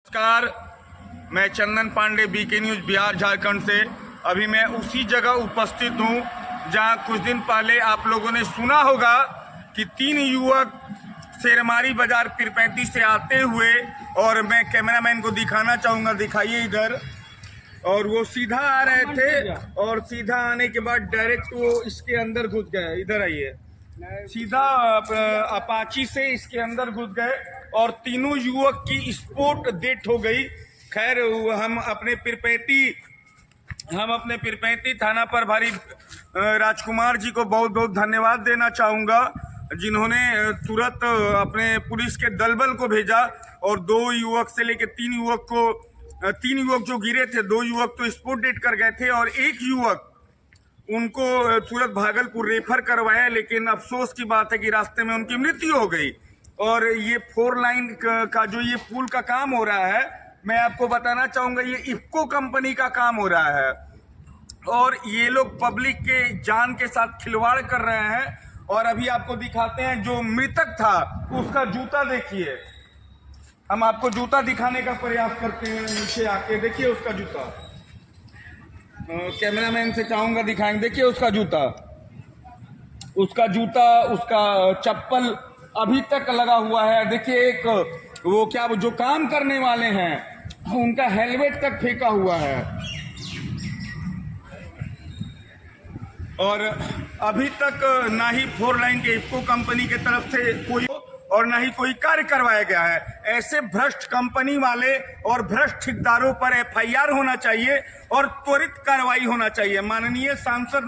नमस्कार, मैं चंदन Pandey, BK news Bihar Jharkhand से। अभी मैं उसी जगह उपस्थित हूं जहां कुछ दिन पहले आप लोगों ने सुना होगा कि 3 युवक शेरमारी बाजार पीरपैंती से आते हुए, और मैं कैमरामैन को दिखाना चाहूँगा, दिखाइए इधर। और वो सीधा आ रहे थे और सीधा आने के बाद डायरेक्ट वो इसके अंदर घुस गए। इधर आइए, सीधा अपाची से इसके अंदर घुस गए और तीनों युवक की स्पॉट डेथ हो गई। खैर, हम अपने पीरपैंती थाना प्रभारी राजकुमार जी को बहुत बहुत धन्यवाद देना चाहूँगा, जिन्होंने तुरंत अपने पुलिस के दलबल को भेजा और 2 युवक से लेकर 3 युवक जो गिरे थे, 2 युवक तो स्पॉट डेथ कर गए थे और 1 युवक उनको तुरंत भागलपुर रेफर करवाया। लेकिन अफसोस की बात है कि रास्ते में उनकी मृत्यु हो गई। और ये 4 लाइन का जो ये पुल का काम हो रहा है, मैं आपको बताना चाहूँगा, ये इफ्को कंपनी का काम हो रहा है और ये लोग पब्लिक के जान के साथ खिलवाड़ कर रहे हैं। और अभी आपको दिखाते हैं, जो मृतक था उसका जूता देखिए। हम आपको जूता दिखाने का प्रयास करते हैं, नीचे आके देखिए उसका जूता। कैमरामैन से चाहूँगा दिखाएंगे, देखिए उसका जूता, उसका चप्पल अभी तक लगा हुआ है। देखिए एक वो क्या जो काम करने वाले हैं उनका हेलमेट तक फेंका हुआ है। और अभी तक ना ही 4 लाइन के इफ्को कंपनी की तरफ से कोई और ना ही कोई कार्य करवाया गया है। ऐसे भ्रष्ट कंपनी वाले और भ्रष्ट ठेकेदारों पर FIR होना चाहिए और त्वरित कार्रवाई होना चाहिए। माननीय सांसद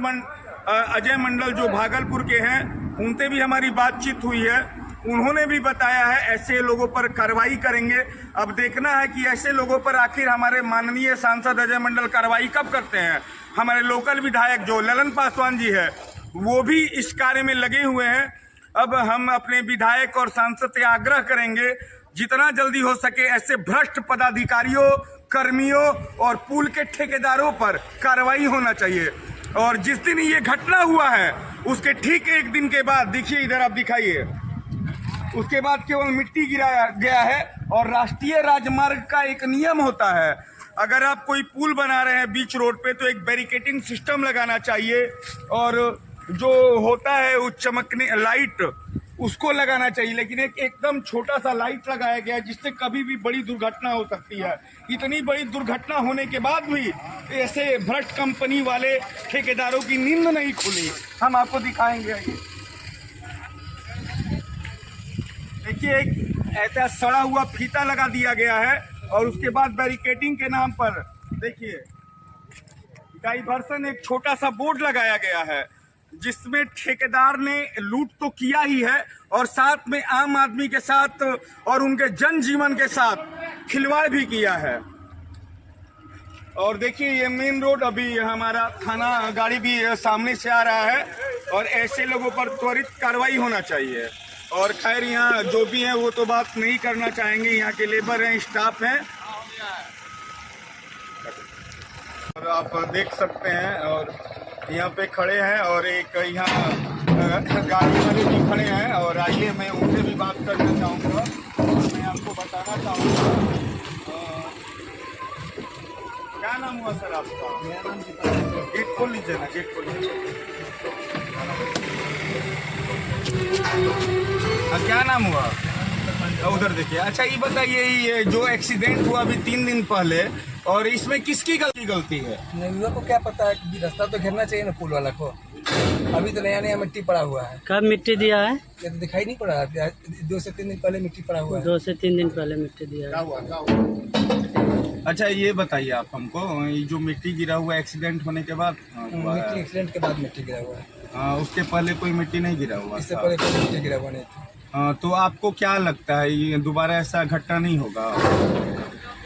अजय मंडल जो भागलपुर के हैं, उनसे भी हमारी बातचीत हुई है। उन्होंने भी बताया है ऐसे लोगों पर कार्रवाई करेंगे। अब देखना है कि ऐसे लोगों पर आखिर हमारे माननीय सांसद अजय मंडल कार्रवाई कब करते हैं। हमारे लोकल विधायक जो ललन पासवान जी है, वो भी इस कार्य में लगे हुए हैं। अब हम अपने विधायक और सांसद से आग्रह करेंगे, जितना जल्दी हो सके ऐसे भ्रष्ट पदाधिकारियों, कर्मियों और पुल के ठेकेदारों पर कार्रवाई होना चाहिए। और जिस दिन ये घटना हुआ है उसके ठीक 1 दिन के बाद, देखिए इधर आप दिखाइए, उसके बाद केवल मिट्टी गिराया गया है। और राष्ट्रीय राजमार्ग का एक नियम होता है, अगर आप कोई पुल बना रहे हैं बीच रोड पे, तो एक बैरिकेडिंग सिस्टम लगाना चाहिए और जो होता है वो चमकने लाइट, उसको लगाना चाहिए। लेकिन एकदम छोटा सा लाइट लगाया गया है, जिससे कभी भी बड़ी दुर्घटना हो सकती है। इतनी बड़ी दुर्घटना होने के बाद भी ऐसे भ्रष्ट कंपनी वाले ठेकेदारों की नींद नहीं खुली। हम आपको दिखाएंगे, देखिए एक ऐसा सड़ा हुआ फीता लगा दिया गया है और उसके बाद बैरिकेडिंग के नाम पर देखिए डाइवर्सन एक छोटा सा बोर्ड लगाया गया है, जिसमें ठेकेदार ने लूट तो किया ही है और साथ में आम आदमी के साथ और उनके जनजीवन के साथ खिलवाड़ भी किया है। और देखिए ये मेन रोड, अभी हमारा थाना गाड़ी भी सामने से आ रहा है और ऐसे लोगों पर त्वरित कार्रवाई होना चाहिए। और खैर, यहाँ जो भी हैं वो तो बात नहीं करना चाहेंगे, यहाँ के लेबर हैं, स्टाफ हैं। और आप देख सकते हैं, और यहाँ पे खड़े हैं और एक यहाँ गाड़ी वाले भी खड़े हैं। और आइए मैं उनसे भी बात करना चाहूँगा। मैं आपको बताना चाहूँगा, क्या नाम हुआ सर आपका? मेरा नाम गेट खोल लीजिए ना, गेट खोल लीजिए। क्या नाम हुआ? उधर देखिए। अच्छा ये बताइए, ये जो एक्सीडेंट हुआ अभी 3 दिन पहले, और इसमें किसकी गलती है? लोगों को क्या पता है कि रास्ता तो घेरना चाहिए ना पुल वाला को। अभी तो नया मिट्टी पड़ा हुआ है। कब मिट्टी दिया है? ये तो दिखाई नहीं पड़ा, 2 से 3 दिन पहले मिट्टी पड़ा हुआ है। 2 से 3 दिन पहले मिट्टी दिया है। अच्छा ये बताइए आप हमको, ये जो मिट्टी गिरा हुआ एक्सीडेंट होने के बाद मिट्टी एक्सीडेंट के बाद मिट्टी गिरा हुआ है। उसके पहले कोई मिट्टी नहीं गिरा हुआ? इससे पहले कोई मिट्टी गिरा हुआ नहीं था। तो आपको क्या लगता है ये दोबारा ऐसा घटना नहीं होगा?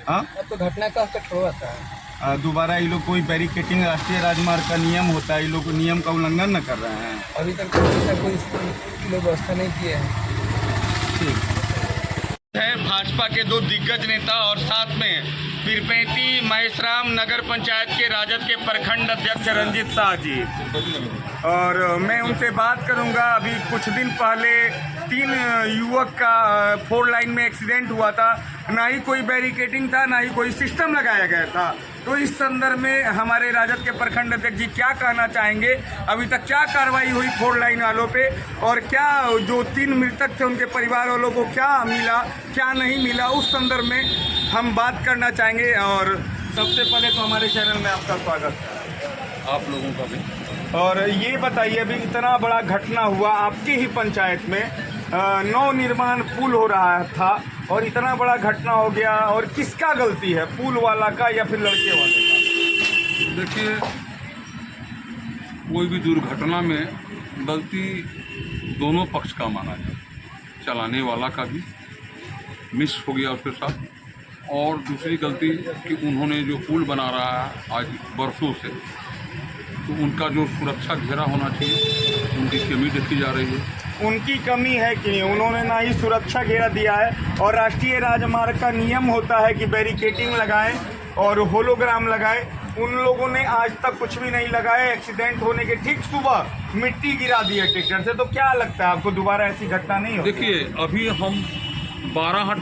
अब तो घटना का होता है। दोबारा ये लोग कोई बैरिकेडिंग, राष्ट्रीय राजमार्ग का नियम होता है, ये लोग नियम का उल्लंघन न कर रहे हैं? अभी तक कोई लोग व्यवस्था नहीं किए हैं। ठीक है। भाजपा के 2 दिग्गज नेता और साथ में पीरपैंती महेशराम नगर पंचायत के राजद के प्रखंड अध्यक्ष रंजीत शाह जी, और मैं उनसे बात करूंगा। अभी कुछ दिन पहले 3 युवक का 4 लाइन में एक्सीडेंट हुआ था, ना ही कोई बैरिकेडिंग था, ना ही कोई सिस्टम लगाया गया था। तो इस संदर्भ में हमारे राजद के प्रखंड अध्यक्ष जी क्या कहना चाहेंगे? अभी तक क्या कार्रवाई हुई 4 लाइन वालों पे, और क्या जो 3 मृतक थे उनके परिवार वालों को क्या मिला, क्या नहीं मिला, उस संदर्भ में हम बात करना चाहेंगे। और सबसे पहले तो हमारे चैनल में आपका स्वागत है, आप लोगों का भी। और ये बताइए, अभी इतना बड़ा घटना हुआ आपकी ही पंचायत में, नव निर्माण पुल हो रहा था और इतना बड़ा घटना हो गया, और किसका गलती है, पुल वाला का या फिर लड़के वाले का? देखिए, कोई भी दुर्घटना में गलती दोनों पक्ष का माना जाए, चलाने वाला का भी मिस हो गया उसके साथ, और दूसरी गलती कि उन्होंने जो पुल बना रहा है आज बरसों से, तो उनका जो सुरक्षा घेरा होना चाहिए उनकी कमी देखी जा रही है। उनकी कमी है कि नहीं, उन्होंने ना ही सुरक्षा घेरा दिया है, और राष्ट्रीय राजमार्ग का नियम होता है कि बैरिकेडिंग लगाएं और होलोग्राम लगाएं। उन लोगों ने आज तक कुछ भी नहीं लगाया। एक्सीडेंट होने के ठीक सुबह मिट्टी गिरा दी है ट्रैक्टर से। तो क्या लगता है आपको, दोबारा ऐसी घटना नहीं हो? देखिए, अभी हम 12 हाट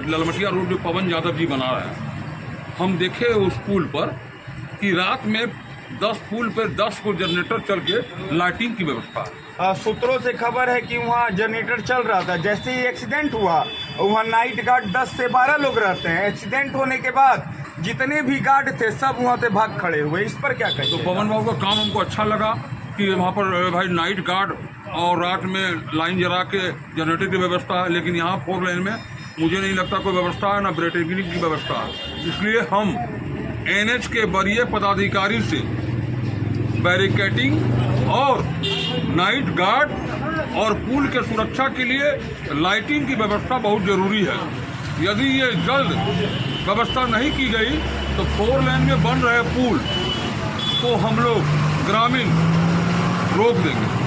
ललमटिया रोड जो पवन यादव जी बना रहे हैं, हम देखे उस पुल पर कि रात में 10 पुल पर 10 को जनरेटर चल के लाइटिंग की व्यवस्था है। सूत्रों से खबर है कि वहाँ जनरेटर चल रहा था। जैसे ही एक्सीडेंट हुआ, वहाँ नाइट गार्ड 10 से 12 लोग रहते हैं। एक्सीडेंट होने के बाद जितने भी गार्ड थे सब वहाँ पे भाग खड़े हुए। इस पर क्या कहें? तो पवन बाबू का काम हमको अच्छा लगा कि वहाँ पर भाई नाइट गार्ड और रात में लाइन जला के जनरेटर की व्यवस्था है, लेकिन यहाँ 4 लाइन में मुझे नहीं लगता कोई व्यवस्था है, ना ब्रेकेटिंग की व्यवस्था है। इसलिए हम NH के वरीय पदाधिकारी से बैरिकेडिंग और नाइट गार्ड और पुल के सुरक्षा के लिए लाइटिंग की व्यवस्था बहुत जरूरी है। यदि ये जल्द व्यवस्था नहीं की गई तो 4 लाइन में बन रहे पुल को हम लोग ग्रामीण रोक देंगे।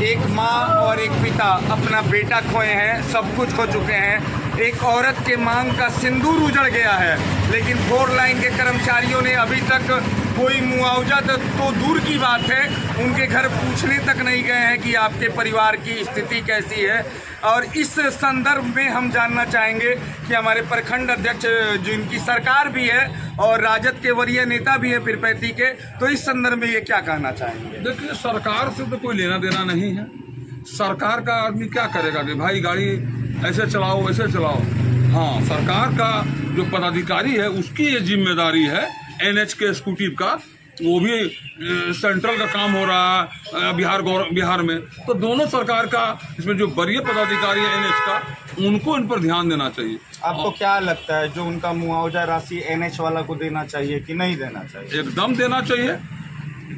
एक माँ और एक पिता अपना बेटा खोए हैं, सब कुछ खो चुके हैं। एक औरत के मांग का सिंदूर उजड़ गया है, लेकिन 4 लाइन के कर्मचारियों ने अभी तक कोई मुआवजा तो दूर की बात है, उनके घर पूछने तक नहीं गए हैं कि आपके परिवार की स्थिति कैसी है। और इस संदर्भ में हम जानना चाहेंगे कि हमारे प्रखंड अध्यक्ष, जिनकी सरकार भी है और राजद के वरीय नेता भी है पीरपैंती के, तो इस संदर्भ में ये क्या कहना चाहेंगे? देखिए, सरकार से तो कोई लेना देना नहीं है। सरकार का आदमी क्या करेगा कि भाई गाड़ी ऐसे चलाओ वैसे चलाओ। हाँ, सरकार का जो पदाधिकारी है उसकी ये जिम्मेदारी है NH के स्कूटी का, वो भी सेंट्रल का काम हो रहा है बिहार में, तो दोनों सरकार का इसमें जो वरीय पदाधिकारी है NH का, उनको इन पर ध्यान देना चाहिए। आपको क्या लगता है, जो उनका मुआवजा राशि NH वाला को देना चाहिए कि नहीं देना चाहिए? एकदम देना चाहिए।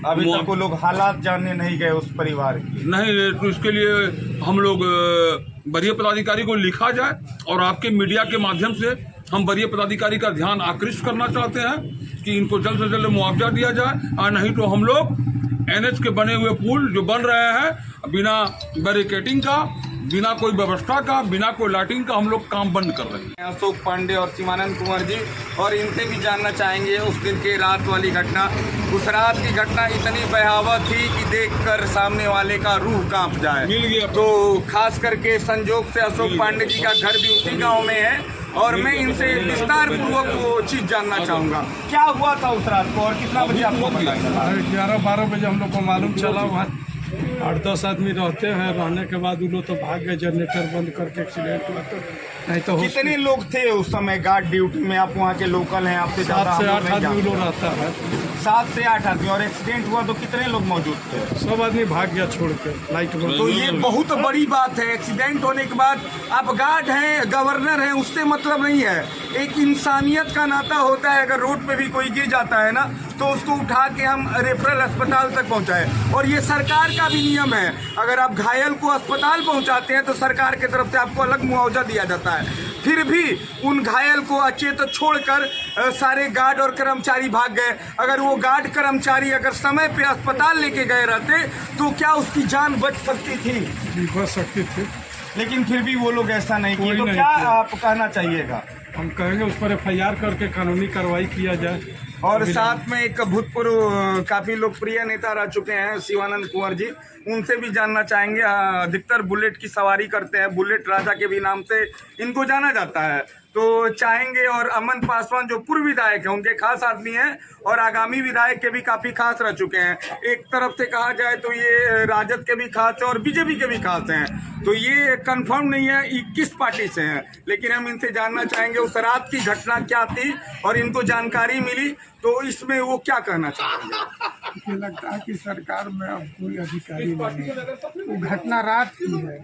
अभी तक वो लोग हालात जानने नहीं गए उस परिवार की। नहीं, तो इसके लिए हम लोग वरीय पदाधिकारी को लिखा जाए, और आपके मीडिया के माध्यम से हम वरीय पदाधिकारी का ध्यान आकृष्ट करना चाहते हैं कि इनको जल्द से जल्द मुआवजा दिया जाए, और नहीं तो हम लोग NH के बने हुए पुल जो बन रहे हैं बिना बैरिकेडिंग का, बिना कोई व्यवस्था का, बिना कोई लाइटिंग का, हम लोग काम बंद कर रहे हैं। अशोक पांडे और शिवानंद कुंवर जी, और इनसे भी जानना चाहेंगे उस दिन के रात वाली घटना। उस रात की घटना इतनी भयावह थी कि देखकर सामने वाले का रूह कांप जाए। मिल गया तो खास करके संजोग से अशोक पांडे जी का घर भी उसी गांव में है, और मैं इनसे विस्तार पूर्वक वो चीज जानना चाहूंगा, क्या हुआ था उस रात को और कितना बजे आपको पता चला? 11-12 बजे हम लोग को मालूम चला। वहाँ 8-10 आदमी रहते हैं, रहने के बाद उन लोग तो भाग गए, जनरेटर बंद करके एक्सीडेंट हुआ। तो नहीं तो कितने लोग थे उस समय गार्ड ड्यूटी में? आप वहाँ के लोकल हैं, आपसे 7 से 8 आदमी लोग रहता है। 7 से 8 आदमी। और एक्सीडेंट हुआ तो कितने लोग मौजूद थे? सब आदमी भाग गया छोड़ के लाइट बंद। तो ये बहुत बड़ी बात है। एक्सीडेंट होने के बाद आप गार्ड हैं, गवर्नर हैं, उससे मतलब नहीं है। एक इंसानियत का नाता होता है। अगर रोड पे भी कोई गिर जाता है ना, तो उसको उठा के हम रेफरल अस्पताल तक पहुंचाएं। और ये सरकार का भी नियम है, अगर आप घायल को अस्पताल पहुंचाते हैं तो सरकार की तरफ से आपको अलग मुआवजा दिया जाता है। फिर भी उन घायल को अचेत छोड़कर सारे गार्ड और कर्मचारी भाग गए। अगर वो गार्ड कर्मचारी अगर समय पे अस्पताल लेके गए रहते तो क्या उसकी जान बच सकती थी? बच सकती थी, लेकिन फिर भी वो लोग ऐसा नहीं किए। तो नहीं क्या किया। आप कहना चाहिएगा? हम कहेंगे उस पर FIR करके कानूनी कार्रवाई किया जाए। और साथ में एक भूतपूर्व काफी लोकप्रिय नेता रह चुके हैं शिवानंद कुंवर जी, उनसे भी जानना चाहेंगे। अधिकतर बुलेट की सवारी करते हैं, बुलेट राजा के भी नाम से इनको जाना जाता है, तो चाहेंगे। और अमन पासवान जो पूर्व विधायक हैं, उनके खास आदमी हैं और आगामी विधायक के भी काफी खास रह चुके हैं। एक तरफ से कहा जाए तो ये राजद के भी खास है और बीजेपी के भी खास हैं, तो ये कंफर्म नहीं है ये किस पार्टी से हैं, लेकिन हम इनसे जानना चाहेंगे उस रात की घटना क्या थी और इनको जानकारी मिली तो इसमें वो क्या कहना चाहेंगे। मुझे लगता है कि सरकार में अब कोई अधिकारी नहीं है। वो घटना रात की है,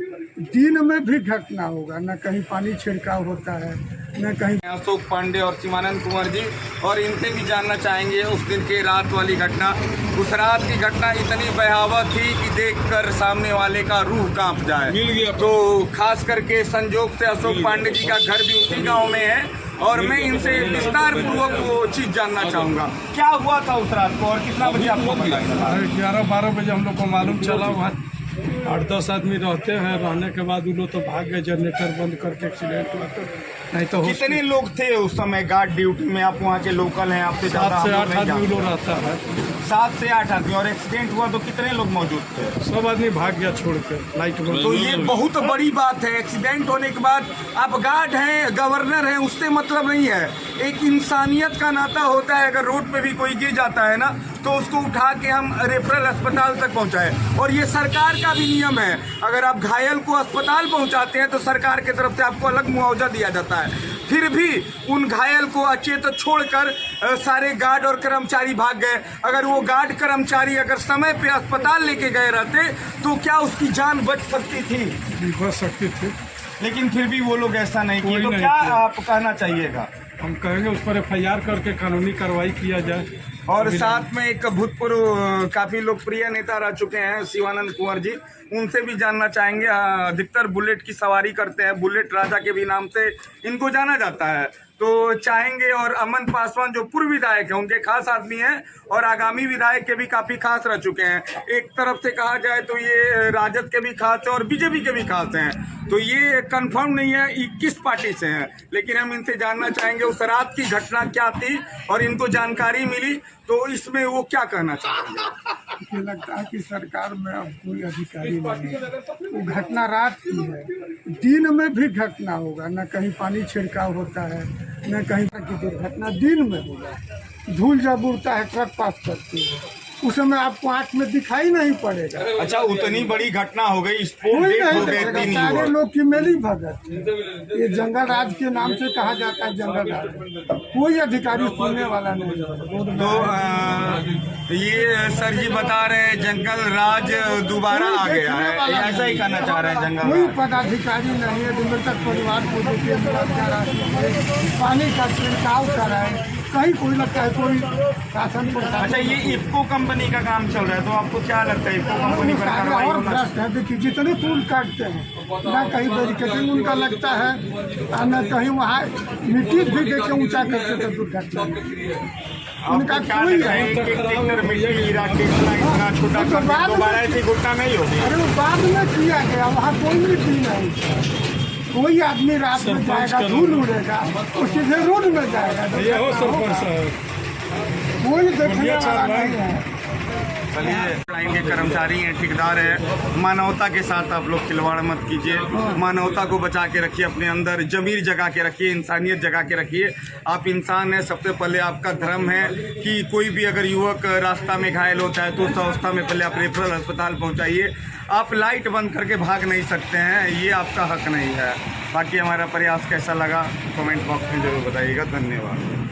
दिन में भी घटना होगा, न कहीं पानी छिड़काव होता है न कहीं। अशोक पांडे और शिवानंद कुंवर जी, और इनसे भी जानना चाहेंगे उस दिन की रात वाली घटना। उस रात की घटना इतनी भयावह थी कि देखकर सामने वाले का रूह कांप जाए। तो खास करके संजोग से अशोक पांडे जी का घर भी उसी गांव में है और मैं इनसे विस्तार पूर्वक वो चीज जानना चाहूंगा, क्या हुआ था उस रात को और कितना बजे आपको पता चला? 11-12 बजे हम लोग को मालूम चला। वहाँ 8-10 आदमी रहते हैं, रहने के बाद वो लोग तो भाग गए, जनरेटर बंद करके एक्सीडेंट हुआ। तो नहीं तो कितने लोग थे उस समय गार्ड ड्यूटी में? आप वहाँ के लोकल हैं, आपसे 7 से 8 आदमी लोग रहता है। 7 से 8 आदमी। और एक्सीडेंट हुआ तो कितने लोग मौजूद थे? सब आदमी भाग गया छोड़ के लाइट बंद। तो ये बहुत बड़ी बात है। एक्सीडेंट होने के बाद आप गार्ड हैं, गवर्नर हैं, उससे मतलब नहीं है। एक इंसानियत का नाता होता है, अगर रोड पे भी कोई गिर जाता है ना तो उसको उठा के हम रेफरल अस्पताल तक पहुंचाए। और ये सरकार का भी नियम है, अगर आप घायल को अस्पताल पहुंचाते हैं तो सरकार की तरफ से आपको अलग मुआवजा दिया जाता है। फिर भी उन घायल को अचेत छोड़कर सारे गार्ड और कर्मचारी भाग गए। अगर वो गार्ड कर्मचारी अगर समय पे अस्पताल लेके गए रहते तो क्या उसकी जान बच सकती थी? बच सकती थी, लेकिन फिर भी वो लोग ऐसा नहीं किए। तो नहीं क्या किया। आप कहना चाहिएगा? हम कहेंगे उस पर FIR करके कानूनी कार्रवाई किया जाए। और साथ में एक भूतपूर्व काफी लोकप्रिय नेता रह चुके हैं शिवानंद कुंवर जी, उनसे भी जानना चाहेंगे। अधिकतर बुलेट की सवारी करते हैं, बुलेट राजा के भी नाम से इनको जाना जाता है, तो चाहेंगे। और अमन पासवान जो पूर्व विधायक हैं, उनके खास आदमी हैं और आगामी विधायक के भी काफी खास रह चुके हैं। एक तरफ से कहा जाए तो ये राजद के भी खास है और बीजेपी के भी खास हैं, तो ये कंफर्म नहीं है ये किस पार्टी से हैं, लेकिन हम इनसे जानना चाहेंगे उस रात की घटना क्या थी और इनको जानकारी मिली तो इसमें वो क्या कहना चाहेंगे। मुझे लगता है कि सरकार में अब कोई अधिकारी नहीं है। वो घटना रात की है, दिन में भी घटना होगा, न कहीं पानी छिड़काव होता है न कहीं की दुर्घटना दिन में होगा। धूल जब उड़ता है ट्रक पास करती है, उस समय आपको आंख में दिखाई नहीं पड़ेगा। अच्छा, उतनी बड़ी घटना हो गई, स्पोर्ट कोई डेट हो नहीं गए, देखेगा, 3 सारे युवक। लोग की मेली भगत। ये जंगल राज के नाम से कहा जाता है, जंगल राज। कोई अधिकारी सुनने वाला नहीं है। तो ये सर जी बता रहे हैं जंगल राज दोबारा आ गया है, ऐसा ही कहना चाह रहे हैं जंगल कोई राज। पदाधिकारी नहीं है जो मृतक परिवार को देखिए मुआवजा राशि पानी का छिड़काव कराए। कहीं कोई लगता है कोई शासन अच्छा, प्रशासन ये इफ्को कंपनी का काम चल रहा है, तो आपको क्या लगता है इफ्को कंपनी पर कार्रवाई और होना भ्रष्ट है। देखिए जितने पुल काटते हैं न कहीं बैरिकेडिंग उनका लगता है और न कहीं वहाँ मिट्टी भी देखे ऊंचा करके तो दुर्घटना उनका आपको क्या कोई लगता है कि टेक्टर मिट्टी गिरा के इतना छोटा कर दिया, दोबारा ऐसी घटना नहीं होगी? अरे वो बाद में किया गया, वहाँ कोई मिट्टी नहीं। कोई आदमी रात में जाएगा, धूल उड़ेगा, वो सीधे रोड में जाएगा। कोई देखने वाला नहीं है। चलिए, लाइन के कर्मचारी हैं, ठेकेदार हैं, मानवता के साथ आप लोग खिलवाड़ मत कीजिए। मानवता को बचा के रखिए, अपने अंदर जमीर जगा के रखिए, इंसानियत जगा के रखिए। आप इंसान हैं, सबसे पहले आपका धर्म है कि कोई भी अगर युवक रास्ता में घायल होता है तो उस अवस्था में पहले आप रेफरल अस्पताल पहुंचाइए। आप लाइट बंद करके भाग नहीं सकते हैं, ये आपका हक नहीं है। बाकी हमारा प्रयास कैसा लगा कमेंट बॉक्स में जरूर बताइएगा। धन्यवाद।